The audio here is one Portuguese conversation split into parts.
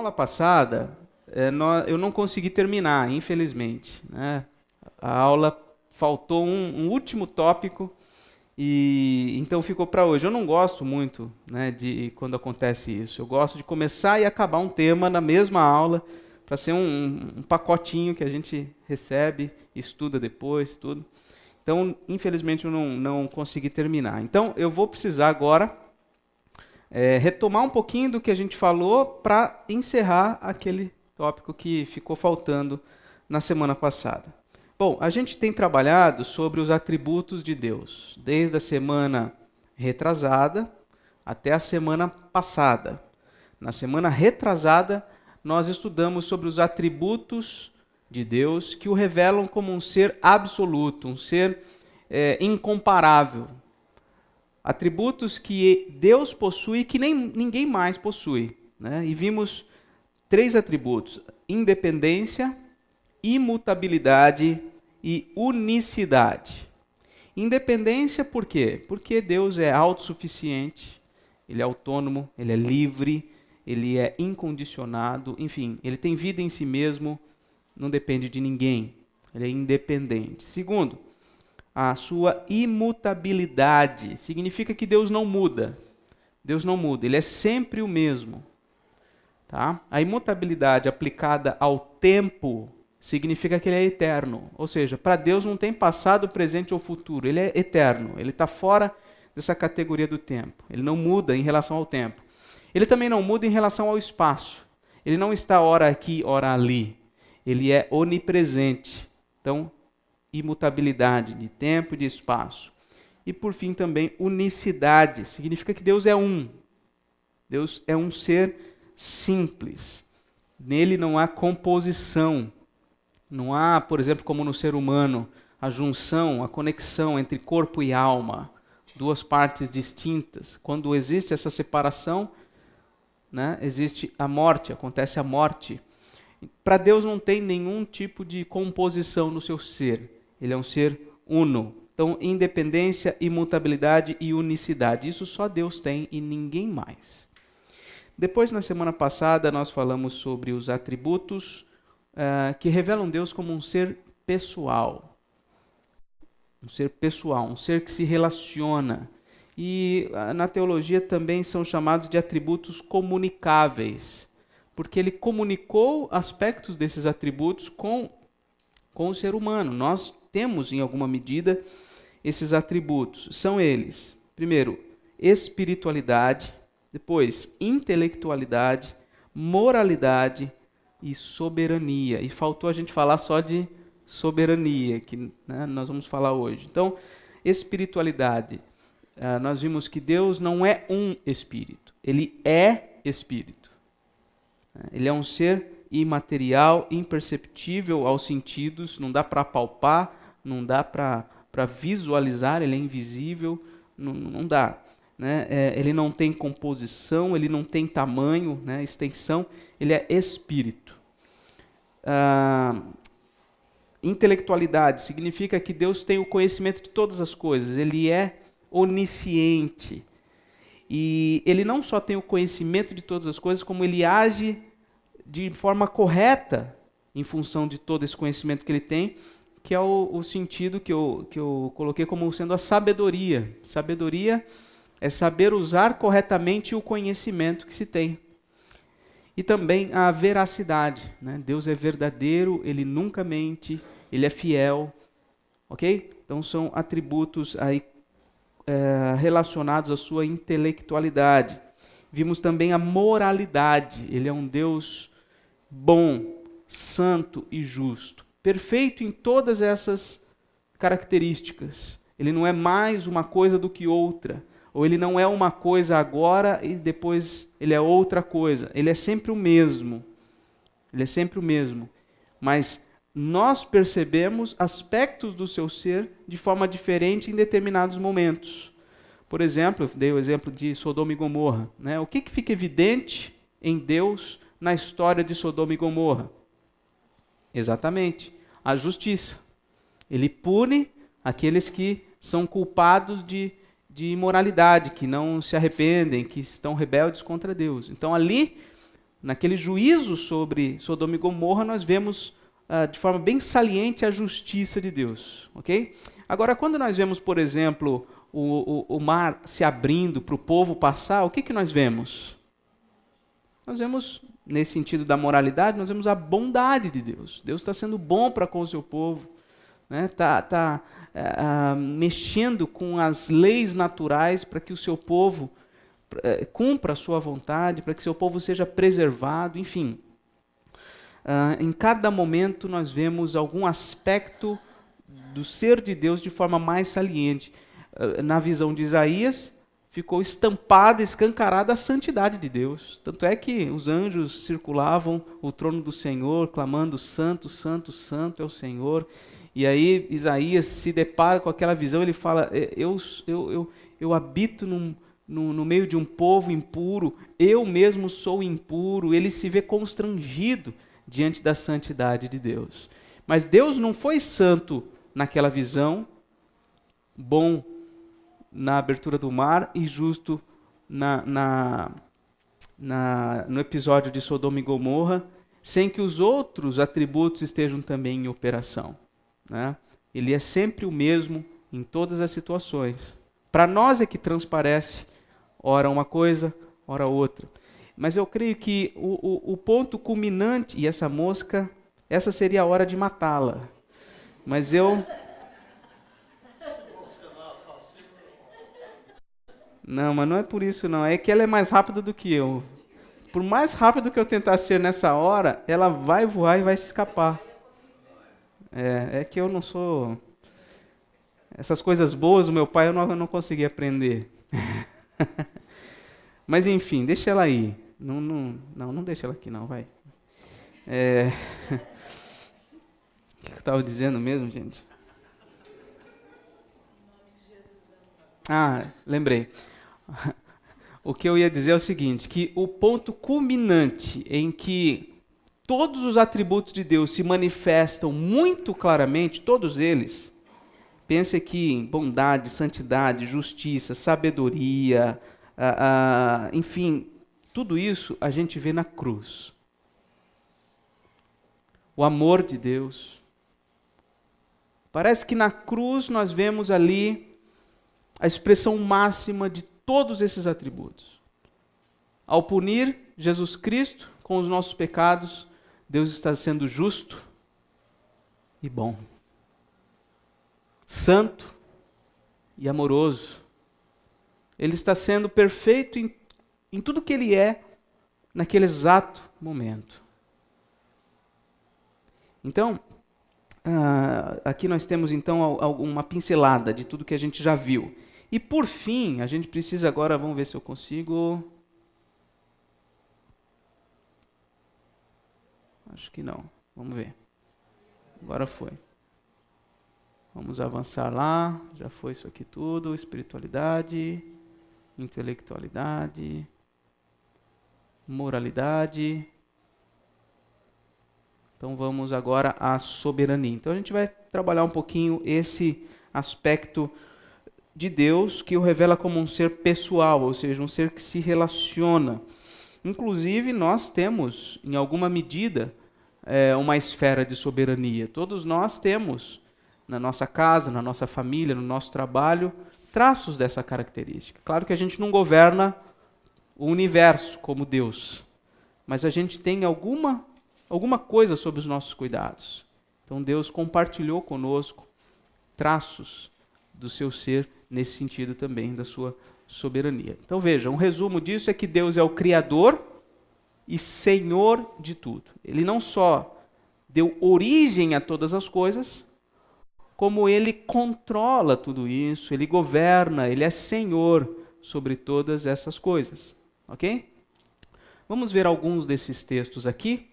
aula passada, eu não consegui terminar, infelizmente, né? A aula faltou um último tópico e então ficou para hoje. Eu não gosto muito, né, de quando acontece isso. Eu gosto de começar e acabar um tema na mesma aula, para ser um pacotinho que a gente recebe, estuda depois, tudo. Então, infelizmente, eu não consegui terminar. Então, eu vou precisar agora retomar um pouquinho do que a gente falou para encerrar aquele tópico que ficou faltando na semana passada. Bom, a gente tem trabalhado sobre os atributos de Deus, desde a semana retrasada até a semana passada. Na semana retrasada, nós estudamos sobre os atributos de Deus que o revelam como um ser absoluto, um ser incomparável. Atributos que Deus possui e que ninguém mais possui, né? E vimos 3 atributos: independência, imutabilidade e unicidade. Independência por quê? Porque Deus é autossuficiente, Ele é autônomo, Ele é livre, Ele é incondicionado, enfim, Ele tem vida em si mesmo, não depende de ninguém, Ele é independente. Segundo, a sua imutabilidade significa que Deus não muda. Deus não muda, Ele é sempre o mesmo. Tá? A imutabilidade aplicada ao tempo significa que Ele é eterno. Ou seja, para Deus não tem passado, presente ou futuro. Ele é eterno. Ele está fora dessa categoria do tempo. Ele não muda em relação ao tempo. Ele também não muda em relação ao espaço. Ele não está ora aqui, ora ali. Ele é onipresente. Então, imutabilidade de tempo e de espaço. E por fim também unicidade, significa que Deus é um. Deus é um ser simples. Nele não há composição. Não há, por exemplo, como no ser humano, a junção, a conexão entre corpo e alma, duas partes distintas. Quando existe essa separação, né, existe a morte, acontece a morte. Para Deus não tem nenhum tipo de composição no seu ser. Ele é um ser uno. Então, independência, imutabilidade e unicidade. Isso só Deus tem e ninguém mais. Depois, na semana passada, nós falamos sobre os atributos que revelam Deus como um ser pessoal. Um ser pessoal, um ser que se relaciona. E na teologia também são chamados de atributos comunicáveis, porque ele comunicou aspectos desses atributos com o ser humano. Nós temos, em alguma medida, esses atributos. São eles, primeiro, espiritualidade, depois, intelectualidade, moralidade e soberania. E faltou a gente falar só de soberania, que nós vamos falar hoje. Então, espiritualidade. Nós vimos que Deus não é um espírito, Ele é espírito. Ele é um ser imaterial, imperceptível aos sentidos, não dá para palpar, não dá para visualizar, ele é invisível, não dá. Né? Ele não tem composição, ele não tem tamanho, né, extensão, ele é espírito. Intelectualidade significa que Deus tem o conhecimento de todas as coisas, ele é onisciente. E ele não só tem o conhecimento de todas as coisas, como ele age de forma correta em função de todo esse conhecimento que ele tem, que é o sentido que eu coloquei como sendo a sabedoria. Sabedoria é saber usar corretamente o conhecimento que se tem. E também a veracidade. Né? Deus é verdadeiro, Ele nunca mente, Ele é fiel. Ok? Então são atributos aí, relacionados à sua intelectualidade. Vimos também a moralidade. Ele é um Deus bom, santo e justo. Perfeito em todas essas características. Ele não é mais uma coisa do que outra. Ou ele não é uma coisa agora e depois ele é outra coisa. Ele é sempre o mesmo. Ele é sempre o mesmo. Mas nós percebemos aspectos do seu ser de forma diferente em determinados momentos. Por exemplo, eu dei o exemplo de Sodoma e Gomorra. Né? O que fica evidente em Deus na história de Sodoma e Gomorra? Exatamente, a justiça. Ele pune aqueles que são culpados de imoralidade, que não se arrependem, que estão rebeldes contra Deus. Então ali naquele juízo sobre Sodoma e Gomorra, nós vemos de forma bem saliente a justiça de Deus, ok? Agora, quando nós vemos, por exemplo, o mar se abrindo para o povo passar, o que nós vemos? Nós vemos, nesse sentido da moralidade, nós vemos a bondade de Deus. Deus está sendo bom para com o seu povo, né? Tá mexendo com as leis naturais para que o seu povo cumpra a sua vontade, para que seu povo seja preservado, enfim. Em cada momento nós vemos algum aspecto do ser de Deus de forma mais saliente. Na visão de Isaías, ficou estampada, escancarada a santidade de Deus. Tanto é que os anjos circulavam o trono do Senhor, clamando: Santo, Santo, Santo é o Senhor. E aí Isaías se depara com aquela visão, ele fala: eu habito no meio de um povo impuro, eu mesmo sou impuro. Ele se vê constrangido diante da santidade de Deus. Mas Deus não foi santo naquela visão, bom na abertura do mar e justo no episódio de Sodoma e Gomorra, sem que os outros atributos estejam também em operação, né? Ele é sempre o mesmo em todas as situações. Para nós é que transparece, ora uma coisa, ora outra. Mas eu creio que o ponto culminante, e essa mosca, essa seria a hora de matá-la. Mas Não, mas não é por isso não. É que ela é mais rápida do que eu. Por mais rápido que eu tentar ser nessa hora, ela vai voar e vai se escapar. É que eu não sou... Essas coisas boas do meu pai eu não consegui aprender. Mas enfim, deixa ela aí. Não deixa ela aqui não, vai. O que eu estava dizendo mesmo, gente? Lembrei. O que eu ia dizer é o seguinte, que o ponto culminante em que todos os atributos de Deus se manifestam muito claramente, todos eles, pense aqui em bondade, santidade, justiça, sabedoria, enfim, tudo isso a gente vê na cruz. O amor de Deus. Parece que na cruz nós vemos ali a expressão máxima de todos esses atributos. Ao punir Jesus Cristo com os nossos pecados, Deus está sendo justo e bom, santo e amoroso. Ele está sendo perfeito em tudo que ele é naquele exato momento. Então, aqui nós temos então uma pincelada de tudo que a gente já viu. E por fim, a gente precisa agora, vamos ver se eu consigo... Acho que não, vamos ver. Agora foi. Vamos avançar lá, já foi isso aqui tudo, espiritualidade, intelectualidade, moralidade. Então vamos agora à soberania. Então a gente vai trabalhar um pouquinho esse aspecto de Deus que o revela como um ser pessoal, ou seja, um ser que se relaciona. Inclusive nós temos, em alguma medida, uma esfera de soberania. Todos nós temos, na nossa casa, na nossa família, no nosso trabalho, traços dessa característica. Claro que a gente não governa o universo como Deus, mas a gente tem alguma coisa sob os nossos cuidados. Então Deus compartilhou conosco traços do seu ser nesse sentido também, da sua soberania. Então veja, um resumo disso é que Deus é o Criador e Senhor de tudo. Ele não só deu origem a todas as coisas, como Ele controla tudo isso, Ele governa, Ele é Senhor sobre todas essas coisas. Ok? Vamos ver alguns desses textos aqui.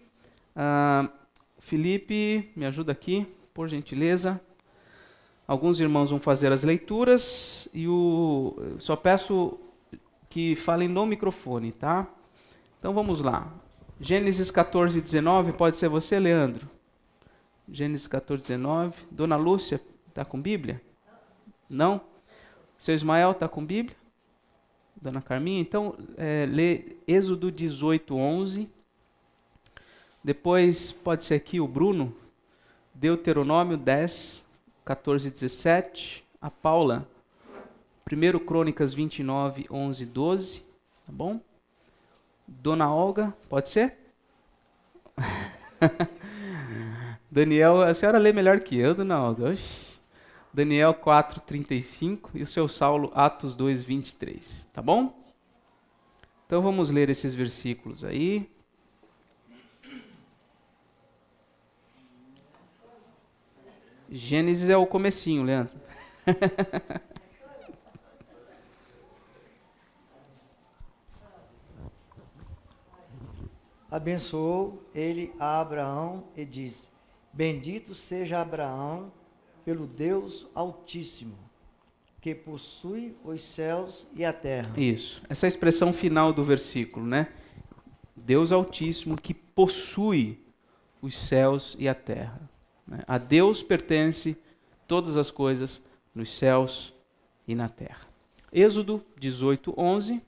Felipe, me ajuda aqui, por gentileza. Alguns irmãos vão fazer as leituras e só peço que falem no microfone, tá? Então vamos lá. Gênesis 14, 19, pode ser você, Leandro? Gênesis 14, 19. Dona Lúcia, está com Bíblia? Não? Seu Ismael está com Bíblia? Dona Carminha? Então, lê Êxodo 18, 11. Depois pode ser aqui o Bruno, Deuteronômio 10, 14 e 17. A Paula, 1 Crônicas 29, 11 e 12. Tá bom? Dona Olga, pode ser? Daniel, a senhora lê melhor que eu, Dona Olga. Oxi. Daniel 4, 35 e o seu Saulo, Atos 2, 23. Tá bom? Então vamos ler esses versículos aí. Gênesis é o comecinho, Leandro. Abençoou ele a Abraão e disse: Bendito seja Abraão pelo Deus Altíssimo, que possui os céus e a terra. Isso. Essa é a expressão final do versículo, né? Deus Altíssimo que possui os céus e a terra. A Deus pertence todas as coisas nos céus e na terra. Êxodo 18, 11.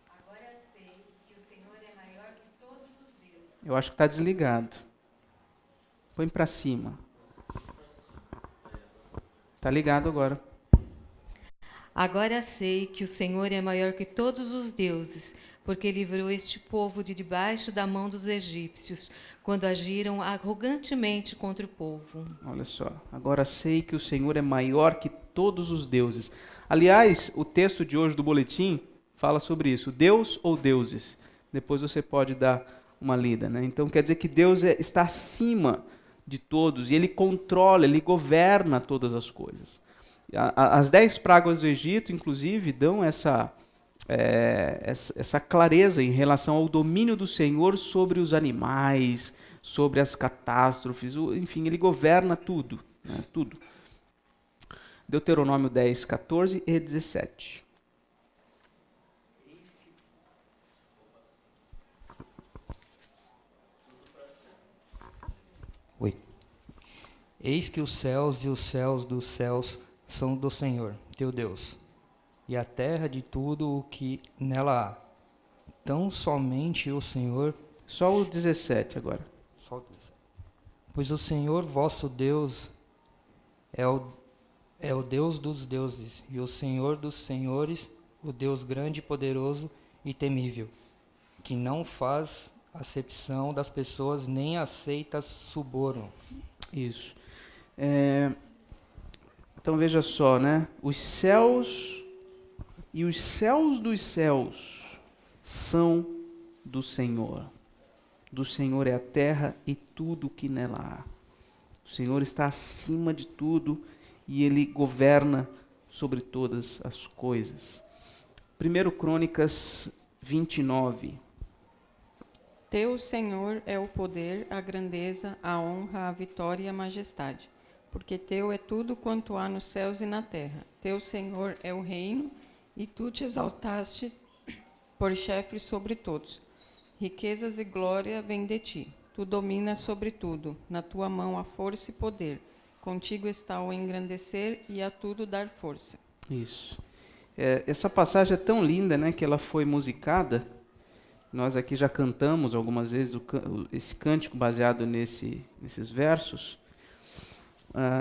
Agora sei que o Senhor é maior que todos os deuses. Eu acho que está desligado. Põe para cima. Está ligado agora. Agora sei que o Senhor é maior que todos os deuses, porque livrou este povo de debaixo da mão dos egípcios, quando agiram arrogantemente contra o povo. Olha só. Agora sei que o Senhor é maior que todos os deuses. Aliás, o texto de hoje do boletim fala sobre isso. Deus ou deuses? Depois você pode dar uma lida, né? Então quer dizer que Deus está acima de todos e Ele controla, Ele governa todas as coisas. As 10 pragas do Egito, inclusive, dão essa clareza em relação ao domínio do Senhor sobre os animais, sobre as catástrofes, enfim, Ele governa tudo, né? Tudo. Deuteronômio 10, 14 e 17. Oi. Eis que os céus e os céus dos céus são do Senhor, teu Deus, e a terra de tudo o que nela há. Tão somente o Senhor... Só o 17 agora. Pois o Senhor vosso Deus é o Deus dos deuses, e o Senhor dos senhores, o Deus grande, poderoso e temível, que não faz acepção das pessoas, nem aceita suborno. Isso. Então veja só, né? Os céus e os céus dos céus são do Senhor. Do Senhor é a terra e tudo que nela há. O Senhor está acima de tudo e Ele governa sobre todas as coisas. 1 Crônicas 29. Teu, Senhor, é o poder, a grandeza, a honra, a vitória e a majestade. Porque teu é tudo quanto há nos céus e na terra. Teu, Senhor, é o reino, e tu te exaltaste por chefe sobre todos. Riquezas e glória vêm de ti. Tu dominas sobre tudo. Na tua mão há força e poder. Contigo está o engrandecer e a tudo dar força. Isso. Essa passagem é tão linda, né, que ela foi musicada. Nós aqui já cantamos algumas vezes esse cântico baseado nesses versos.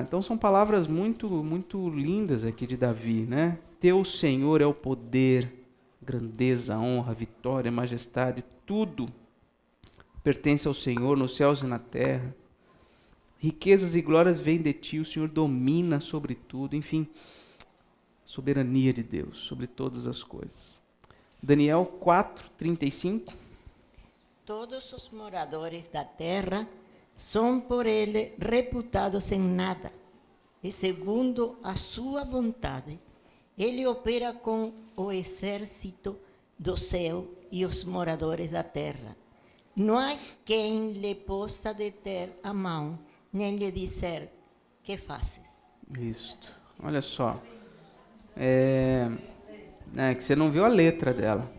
Então são palavras muito, muito lindas aqui de Davi, né? Teu Senhor é o poder, grandeza, honra, vitória, majestade, tudo pertence ao Senhor nos céus e na terra. Riquezas e glórias vêm de ti, o Senhor domina sobre tudo, enfim, soberania de Deus sobre todas as coisas. Daniel 4, 35. Todos os moradores da terra são por ele reputados em nada, e segundo a sua vontade, ele opera com o exército do céu e os moradores da terra. Não há quem lhe possa deter a mão, nem lhe dizer, que fazes? Isto, olha só. Que você não viu a letra dela.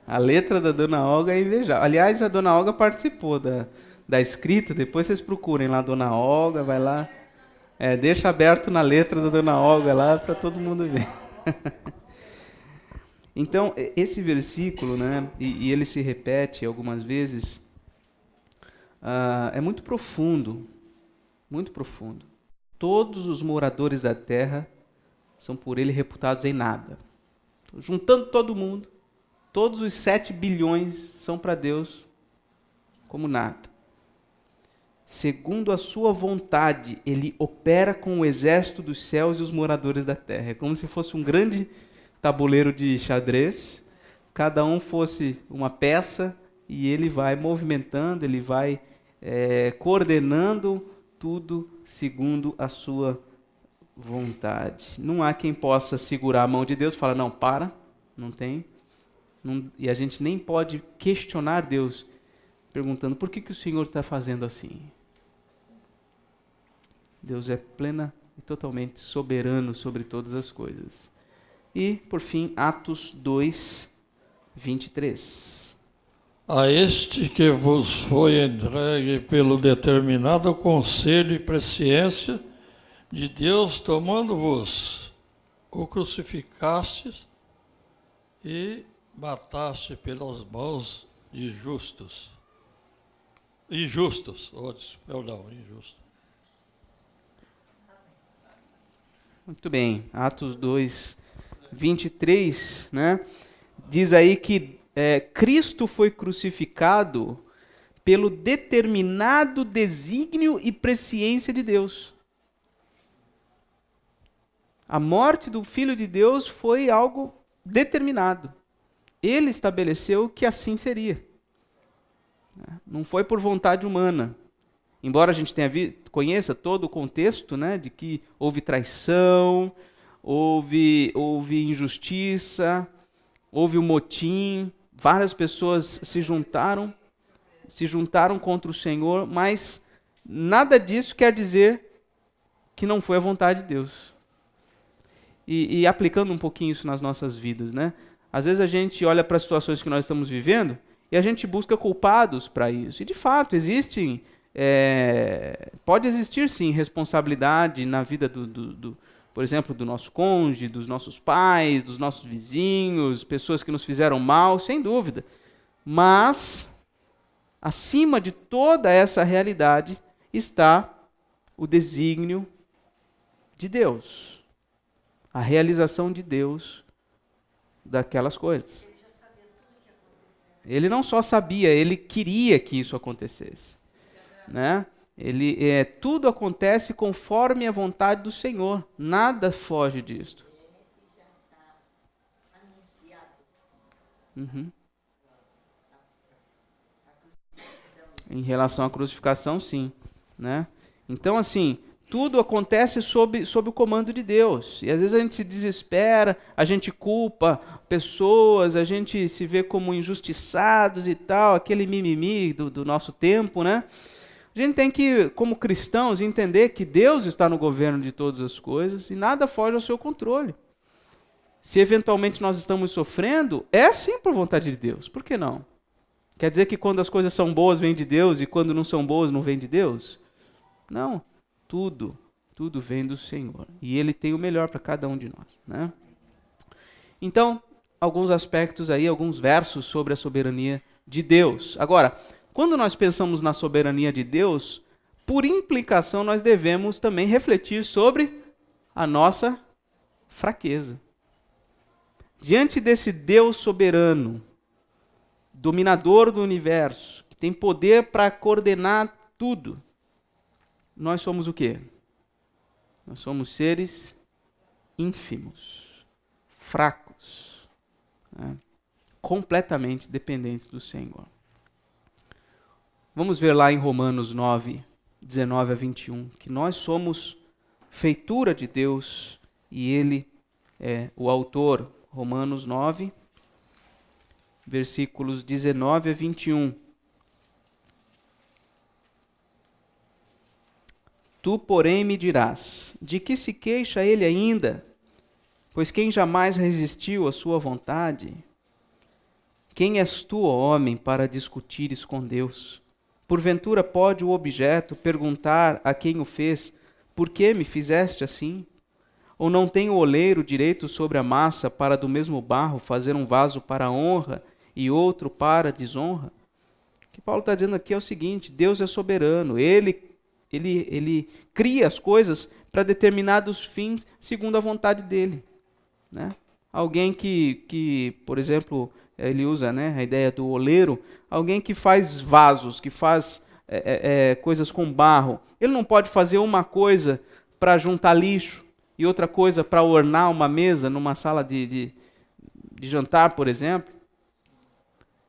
A letra da Dona Olga é invejável. Aliás, a Dona Olga participou da escrita, depois vocês procurem lá, Dona Olga, vai lá. Deixa aberto na letra da Dona Olga lá para todo mundo ver. Então, esse versículo, né, e ele se repete algumas vezes, é muito profundo, muito profundo. Todos os moradores da terra são por ele reputados em nada. Juntando todo mundo, todos os 7 bilhões são para Deus como nada. Segundo a sua vontade, ele opera com o exército dos céus e os moradores da terra. É como se fosse um grande tabuleiro de xadrez, cada um fosse uma peça e ele vai movimentando, ele vai coordenando tudo segundo a sua vontade. Não há quem possa segurar a mão de Deus e falar, não, para, não tem. E a gente nem pode questionar Deus, perguntando, por que o Senhor está fazendo assim? Deus é plena e totalmente soberano sobre todas as coisas. E, por fim, Atos 2, 23. A este que vos foi entregue pelo determinado conselho e presciência de Deus, tomando-vos, o crucificastes e mataste pelas mãos de injustos. Injustos. Muito bem, Atos 2, 23, né? Diz aí que Cristo foi crucificado pelo determinado desígnio e presciência de Deus. A morte do Filho de Deus foi algo determinado. Ele estabeleceu que assim seria. Não foi por vontade humana. Embora a gente conheça todo o contexto, né, de que houve traição, houve injustiça, houve um motim, várias pessoas se juntaram contra o Senhor, mas nada disso quer dizer que não foi a vontade de Deus. E aplicando um pouquinho isso nas nossas vidas, né? Às vezes a gente olha para as situações que nós estamos vivendo e a gente busca culpados para isso. E de fato, pode existir sim responsabilidade na vida por exemplo, do nosso cônjuge, dos nossos pais, dos nossos vizinhos, pessoas que nos fizeram mal, sem dúvida. Mas, acima de toda essa realidade, está o desígnio de Deus. A realização de Deus daquelas coisas. Ele não só sabia, ele queria que isso acontecesse. Né? Tudo acontece conforme a vontade do Senhor. Nada foge disto. Em relação à crucificação, sim. Né? Então, assim, tudo acontece sob o comando de Deus. E às vezes a gente se desespera, a gente culpa pessoas, a gente se vê como injustiçados e tal, aquele mimimi do nosso tempo, né? A gente tem que, como cristãos, entender que Deus está no governo de todas as coisas e nada foge ao seu controle. Se eventualmente nós estamos sofrendo, é sim por vontade de Deus. Por que não? Quer dizer que quando as coisas são boas vem de Deus e quando não são boas não vem de Deus? Não. Tudo vem do Senhor. E Ele tem o melhor para cada um de nós. Né? Então, alguns aspectos aí, alguns versos sobre a soberania de Deus. Agora, quando nós pensamos na soberania de Deus, por implicação nós devemos também refletir sobre a nossa fraqueza. Diante desse Deus soberano, dominador do universo, que tem poder para coordenar tudo, nós somos o quê? Nós somos seres ínfimos, fracos, né? Completamente dependentes do Senhor. Vamos ver lá em Romanos 9, 19 a 21, que nós somos feitura de Deus e Ele é o autor. Romanos 9, versículos 19 a 21. Tu, porém, me dirás, de que se queixa ele ainda? Pois quem jamais resistiu à sua vontade? Quem és tu, ó homem, para discutires com Deus? Porventura pode o objeto perguntar a quem o fez, por que me fizeste assim? Ou não tem o oleiro direito sobre a massa para do mesmo barro fazer um vaso para honra e outro para desonra? O que Paulo está dizendo aqui é o seguinte: Deus é soberano, Ele cria as coisas para determinados fins segundo a vontade dele, né? Alguém que, por exemplo, ele usa, né, a ideia do oleiro, alguém que faz vasos, que faz coisas com barro, ele não pode fazer uma coisa para juntar lixo e outra coisa para ornar uma mesa numa sala de jantar, por exemplo.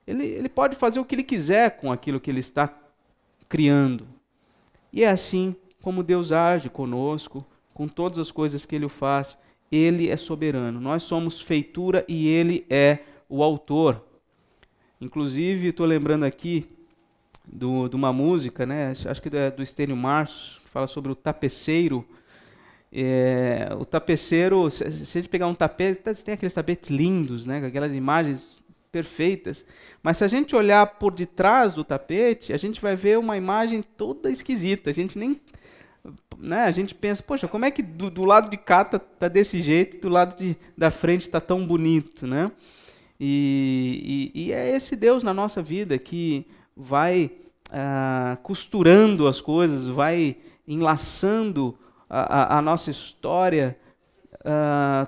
Ele pode fazer o que ele quiser com aquilo que ele está criando. E é assim como Deus age conosco, com todas as coisas que Ele faz. Ele é soberano. Nós somos feitura e Ele é o autor. Inclusive, estou lembrando aqui de uma música, né? Acho que é do Estênio Marços, que fala sobre o tapeceiro. O tapeceiro, se a gente pegar um tapete, tem aqueles tapetes lindos, né? Com aquelas imagens perfeitas, mas se a gente olhar por detrás do tapete, a gente vai ver uma imagem toda esquisita. A gente nem, né, a gente pensa, poxa, como é que do lado de cá tá desse jeito, do lado da frente está tão bonito, né? E é esse Deus na nossa vida que vai costurando as coisas, vai enlaçando a nossa história,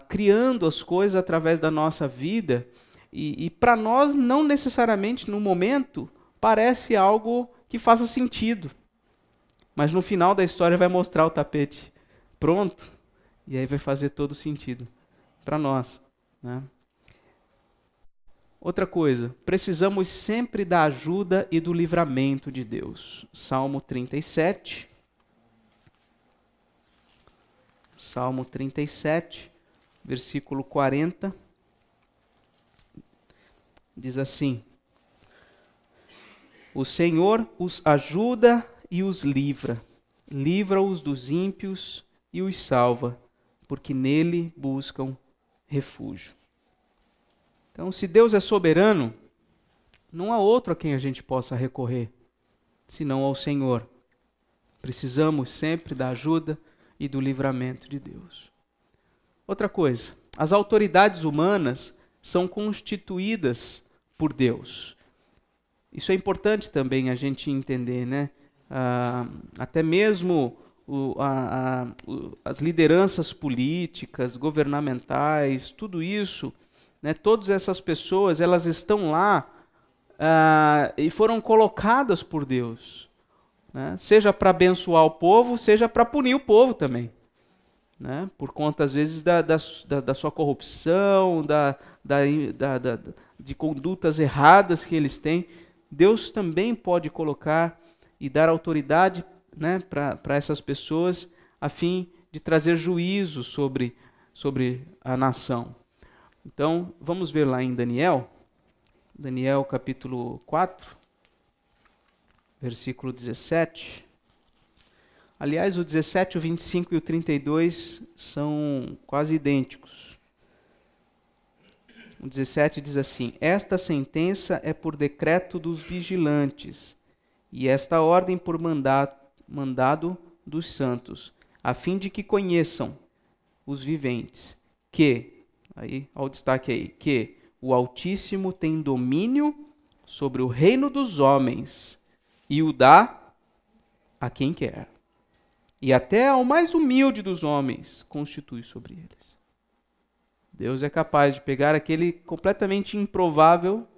criando as coisas através da nossa vida. E para nós, não necessariamente no momento, parece algo que faça sentido. Mas no final da história vai mostrar o tapete pronto, e aí vai fazer todo sentido para nós, né? Outra coisa, precisamos sempre da ajuda e do livramento de Deus. Salmo 37. Salmo 37, versículo 40. Diz assim: o Senhor os ajuda e os livra, livra-os dos ímpios e os salva, porque nele buscam refúgio. Então, se Deus é soberano, não há outro a quem a gente possa recorrer, senão ao Senhor. Precisamos sempre da ajuda e do livramento de Deus. Outra coisa, as autoridades humanas são constituídas por Deus. Isso é importante também a gente entender, né? Até mesmo as lideranças políticas, governamentais, tudo isso, né? Todas essas pessoas, elas estão lá e foram colocadas por Deus, né? Seja para abençoar o povo, seja para punir o povo também, né? Por conta, às vezes, da sua corrupção, de condutas erradas que eles têm. Deus também pode colocar e dar autoridade, né, para essas pessoas, a fim de trazer juízo sobre a nação. Então, vamos ver lá em Daniel capítulo 4, versículo 17. Aliás, o 17, o 25 e o 32 são quase idênticos. O 17 diz assim: esta sentença é por decreto dos vigilantes, e esta ordem por mandado dos santos, a fim de que conheçam os viventes, que, aí, olha o destaque aí, que o Altíssimo tem domínio sobre o reino dos homens, e o dá a quem quer. E até ao mais humilde dos homens constitui sobre eles. Deus é capaz de pegar aquele completamente improvável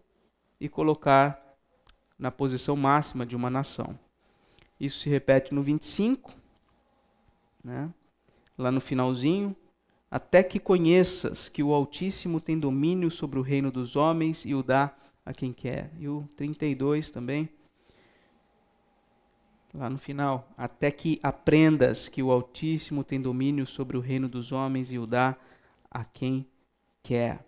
e colocar na posição máxima de uma nação. Isso se repete no 25, né? Lá no finalzinho. Até que conheças que o Altíssimo tem domínio sobre o reino dos homens e o dá a quem quer. E o 32 também. Lá no final, até que aprendas que o Altíssimo tem domínio sobre o reino dos homens e o dá a quem quer.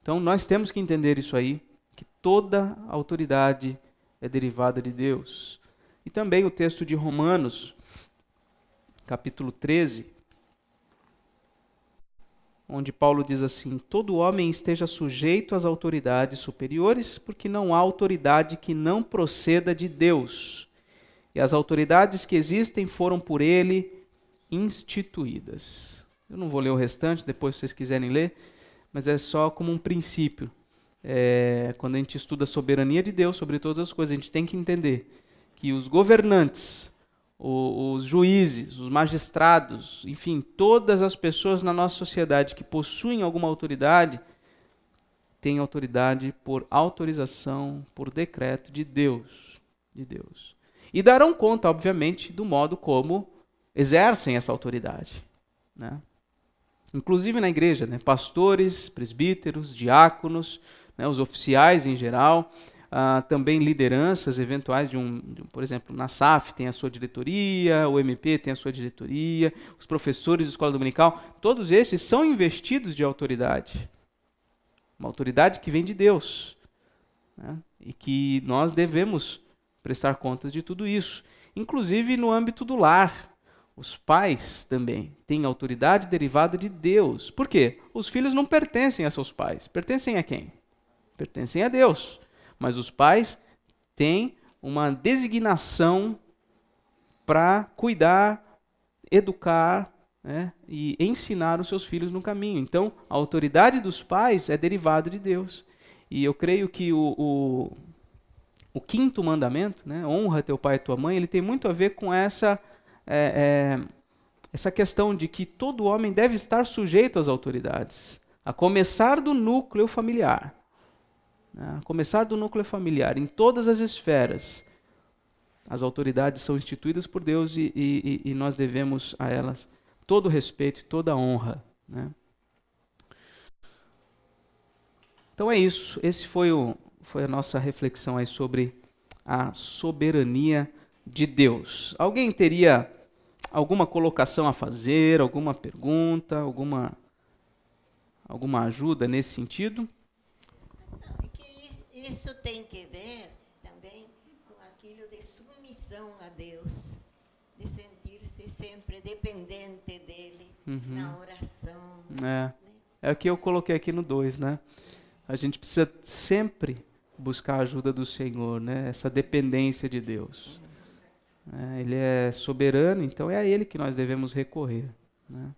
Então, nós temos que entender isso aí, que toda autoridade é derivada de Deus. E também o texto de Romanos, capítulo 13, onde Paulo diz assim: todo homem esteja sujeito às autoridades superiores, porque não há autoridade que não proceda de Deus. E as autoridades que existem foram por ele instituídas. Eu não vou ler o restante, depois se vocês quiserem ler, mas é só como um princípio. Quando a gente estuda a soberania de Deus sobre todas as coisas, a gente tem que entender que os governantes, os juízes, os magistrados, enfim, todas as pessoas na nossa sociedade que possuem alguma autoridade, têm autoridade por autorização, por decreto de Deus. E darão conta, obviamente, do modo como exercem essa autoridade, né? Inclusive na igreja, né? Pastores, presbíteros, diáconos, né? Os oficiais em geral, também lideranças eventuais por exemplo, na SAF tem a sua diretoria, o MP tem a sua diretoria, os professores de escola dominical, todos esses são investidos de autoridade. Uma autoridade que vem de Deus, né? E que nós devemos prestar contas de tudo isso, inclusive no âmbito do lar. Os pais também têm autoridade derivada de Deus. Por quê? Os filhos não pertencem a seus pais. Pertencem a quem? Pertencem a Deus. Mas os pais têm uma designação para cuidar, educar, né, e ensinar os seus filhos no caminho. Então, a autoridade dos pais é derivada de Deus. E eu creio que o quinto mandamento, né, honra teu pai e tua mãe, ele tem muito a ver com essa questão de que todo homem deve estar sujeito às autoridades, a começar do núcleo familiar. A começar do núcleo familiar, em todas as esferas, as autoridades são instituídas por Deus e nós devemos a elas todo o respeito e toda a honra, né? Então é isso, esse foi a nossa reflexão aí sobre a soberania de Deus. Alguém teria alguma colocação a fazer, alguma pergunta, alguma ajuda nesse sentido? É que isso tem que ver também com aquilo de submissão a Deus, de sentir-se sempre dependente dele na oração. É o que eu coloquei aqui no 2, né? A gente precisa sempre buscar a ajuda do Senhor, né? Essa dependência de Deus. Ele é soberano, então é a Ele que nós devemos recorrer, né?